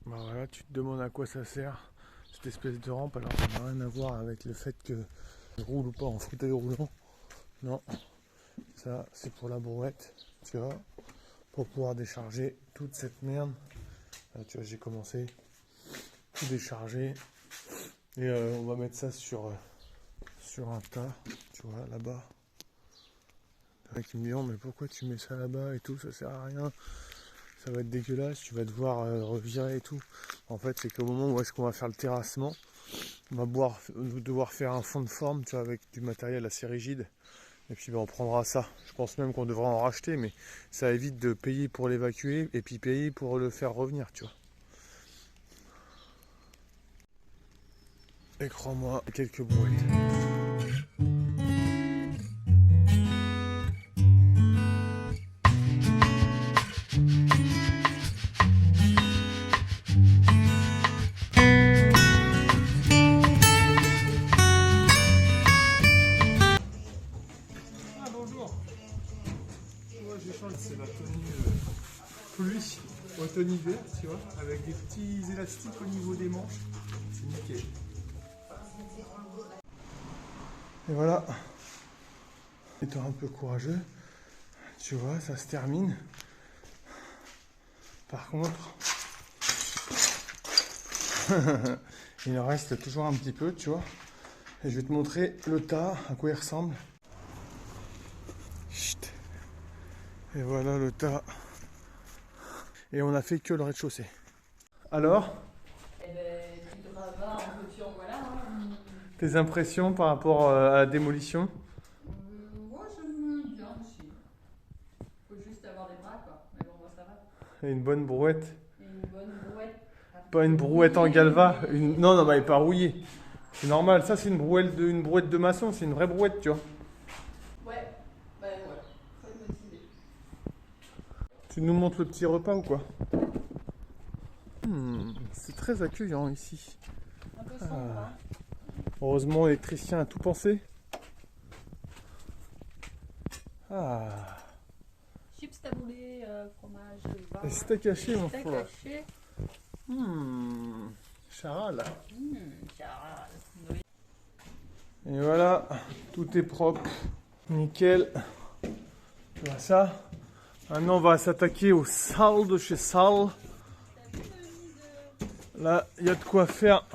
Bah voilà, tu te demandes à quoi ça sert cette espèce de rampe, alors ça n'a rien à voir avec le fait que je roule ou pas en fauteuil roulant. Non, ça c'est pour la brouette, tu vois, pour pouvoir décharger toute cette merde. Là, tu vois, j'ai commencé tout décharger et on va mettre ça sur un tas, tu vois, là-bas. Il y en a qui me diront mais pourquoi tu mets ça là-bas et tout, ça sert à rien, ça va être dégueulasse, tu vas devoir revirer et tout. En fait, c'est qu'au moment où est-ce qu'on va faire le terrassement, on va devoir faire un fond de forme, tu vois, avec du matériel assez rigide. Et puis on prendra ça. Je pense même qu'on devra en racheter, mais ça évite de payer pour l'évacuer et puis payer pour le faire revenir, tu vois. Et crois-moi, quelques brouettes. Ah bonjour. Moi j'ai changé, c'est la tenue pluie, automne-hiver, tu vois, avec des petits élastiques au niveau des manches. C'est nickel. Et voilà. Étant un peu courageux, tu vois, ça se termine. Par contre, il en reste toujours un petit peu, tu vois. Et je vais te montrer le tas, à quoi il ressemble. Chut. Et voilà le tas. Et on a fait que le rez-de-chaussée. Alors, Eh ben, du gravat en voiture, voilà. Hein. tes impressions par rapport à la démolition? Moi, j'aime bien aussi. Faut juste avoir des bras, quoi. Mais bon, moi, ça va. Et une bonne brouette. Et une bonne brouette. Pas une brouette en galva. Non, non, bah, elle n'est pas rouillée. C'est normal. Ça, c'est une brouette de maçon. C'est une vraie brouette, tu vois. Ouais, bah ouais. Faut être motivé. Tu nous montres le petit repas ou quoi? C'est très accueillant ici. Un peu sombre, hein. Heureusement, l'électricien a tout pensé. Ah. Chips taboulé, fromage, vin. Et steak haché, mon Steak frère. haché. Charal. Charal. Oui. Et voilà, tout est propre. Nickel. Tu vois ça? Maintenant, on va s'attaquer aux salles de chez Salle. Là, il y a de quoi faire.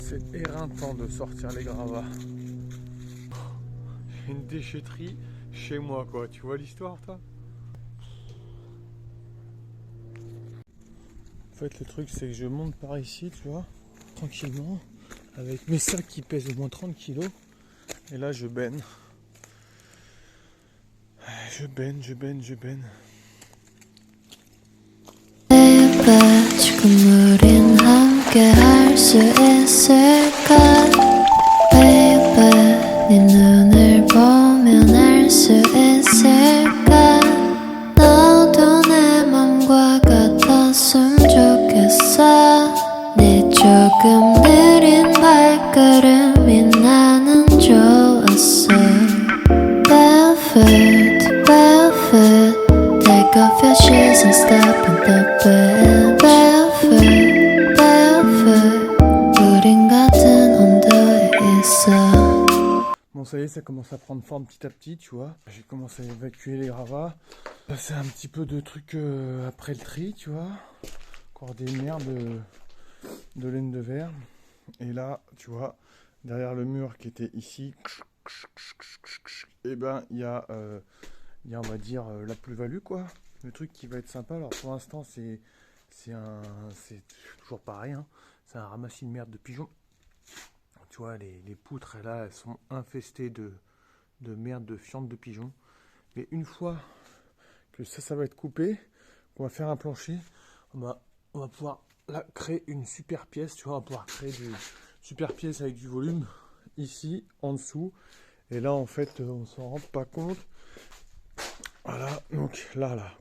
C'est éreintant de sortir les gravats. Une déchetterie chez moi, quoi. Tu vois l'histoire, toi? En fait, le truc, c'est que je monte par ici, tu vois, tranquillement, avec mes sacs qui pèsent au moins 30 kilos. Et là, je baigne. Je baigne. 지금 우린 함께 할 수 있을까 Baby 네 눈을 보면 알 수 있을까 너도 내 맘과 같았으면 좋겠어 네 조금 느린 발걸음이 나는 좋았어 Barefoot, barefoot Take off your shoes and step in the bed Barefoot, barefoot 우린 같은 온도에 있어 Bon, ça y est, ça commence à prendre forme petit à petit, tu vois. J'ai commencé à évacuer les gravats. Passer un petit peu de trucs après le tri, tu vois. Encore des merdes de laine de verre. Et là, tu vois, derrière le mur qui était ici, et ben, il y a, on va dire, la plus-value, quoi. Le truc qui va être sympa. Alors, pour l'instant, c'est toujours pareil, hein. C'est un ramassis de merde de pigeons. Tu vois, les poutres, là, elles sont infestées de merde, de fientes de pigeons. Mais une fois que ça va être coupé, qu'on va faire un plancher, on va pouvoir là, créer une super pièce. Tu vois, on va pouvoir créer des super pièces avec du volume ici, en dessous. Et là, en fait, on s'en rend pas compte. Voilà, donc là,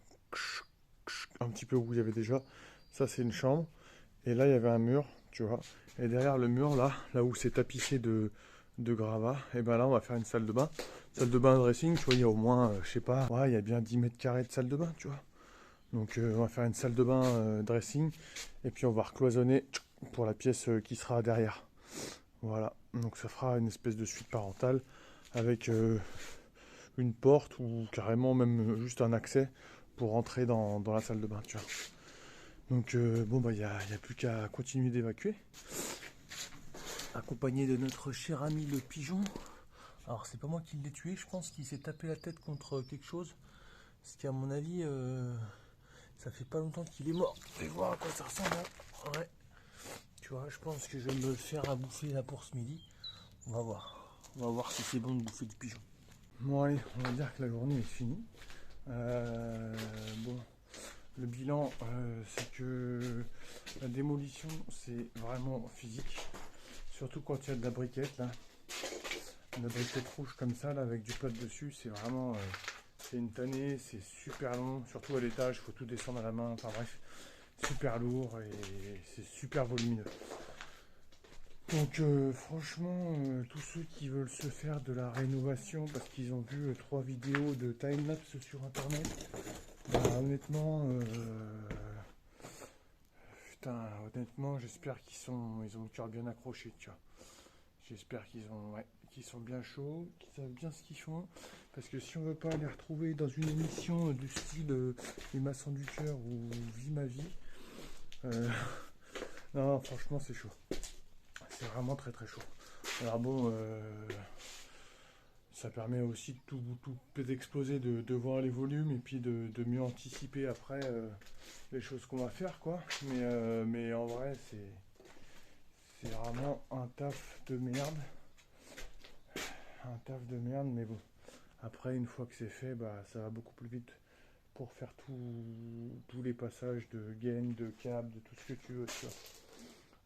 un petit peu où il y avait déjà. Ça, c'est une chambre. Et là, il y avait un mur, tu vois. Et derrière le mur, là où c'est tapissé de de gravats. Et ben là, on va faire une salle de bain. Salle de bain dressing, tu vois, il y a au moins, je sais pas, ouais, il y a bien 10 mètres carrés de salle de bain, tu vois. Donc on va faire une salle de bain dressing. Et puis on va recloisonner pour la pièce qui sera derrière. Voilà, donc ça fera une espèce de suite parentale avec une porte ou carrément même juste un accès pour rentrer dans la salle de bain, tu vois. Donc bon, bah il n'y a plus qu'à continuer d'évacuer. Accompagné de notre cher ami le pigeon. Alors c'est pas moi qui l'ai tué, je pense qu'il s'est tapé la tête contre quelque chose. Parce qu'à mon avis, ça fait pas longtemps qu'il est mort. Fais voir à quoi ça ressemble. Hein. Ouais. Tu vois, je pense que je vais me le faire à bouffer là pour ce midi. On va voir. On va voir si c'est bon de bouffer du pigeon. Bon allez, on va dire que la journée est finie. Bon, le bilan, c'est que la démolition, c'est vraiment physique. Surtout quand il y a de la briquette là. De la briquette rouge comme ça là avec du plâtre dessus, c'est vraiment... c'est une tannée, c'est super long. Surtout à l'étage, il faut tout descendre à la main. Enfin bref, super lourd et c'est super volumineux. Donc franchement, tous ceux qui veulent se faire de la rénovation parce qu'ils ont vu 3 vidéos de time-lapse sur internet, bah, honnêtement, putain, honnêtement, j'espère ils ont le cœur bien accroché, tu vois. J'espère qu'ils sont bien chauds, qu'ils savent bien ce qu'ils font, parce que si on veut pas les retrouver dans une émission du style Les maçons du cœur ou Vie ma vie, non, franchement, c'est chaud. C'est vraiment très très chaud. Alors bon, ça permet aussi de tout peut exploser, de voir les volumes et puis de mieux anticiper après les choses qu'on va faire, quoi. Mais en vrai, c'est vraiment un taf de merde. Un taf de merde, mais bon. Après, une fois que c'est fait, bah, ça va beaucoup plus vite pour faire tous les passages de gain, de câble, de tout ce que tu veux, tu vois.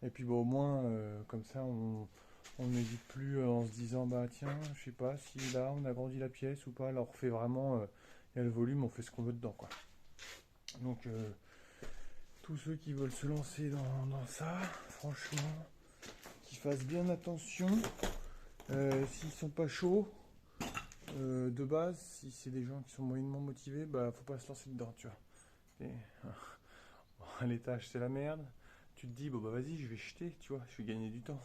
Et puis bon, au moins, comme ça, on n'hésite plus en se disant, bah tiens, je sais pas si là, on agrandit la pièce ou pas. Alors on fait vraiment, il y a le volume, on fait ce qu'on veut dedans, quoi. Donc, tous ceux qui veulent se lancer dans ça, franchement, qu'ils fassent bien attention. S'ils sont pas chauds, de base, si c'est des gens qui sont moyennement motivés, bah faut pas se lancer dedans, tu vois. Et, à l'étage, c'est la merde. Tu te dis, bon bah vas-y, je vais jeter, tu vois, je vais gagner du temps.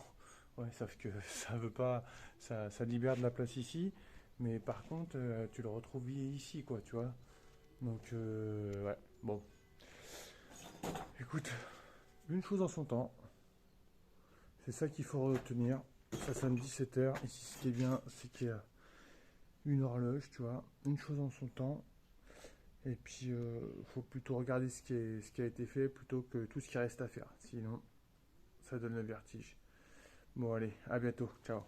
Ouais, sauf que ça veut pas, ça libère de la place ici, mais par contre, tu le retrouves ici, quoi, tu vois. Donc, ouais, bon. Écoute, une chose en son temps, c'est ça qu'il faut retenir. Ça sonne 17h, ici ce qui est bien, c'est qu'il y a une horloge, tu vois, une chose en son temps. Et puis, faut plutôt regarder ce qui a été fait plutôt que tout ce qui reste à faire. Sinon, ça donne le vertige. Bon, allez, à bientôt. Ciao.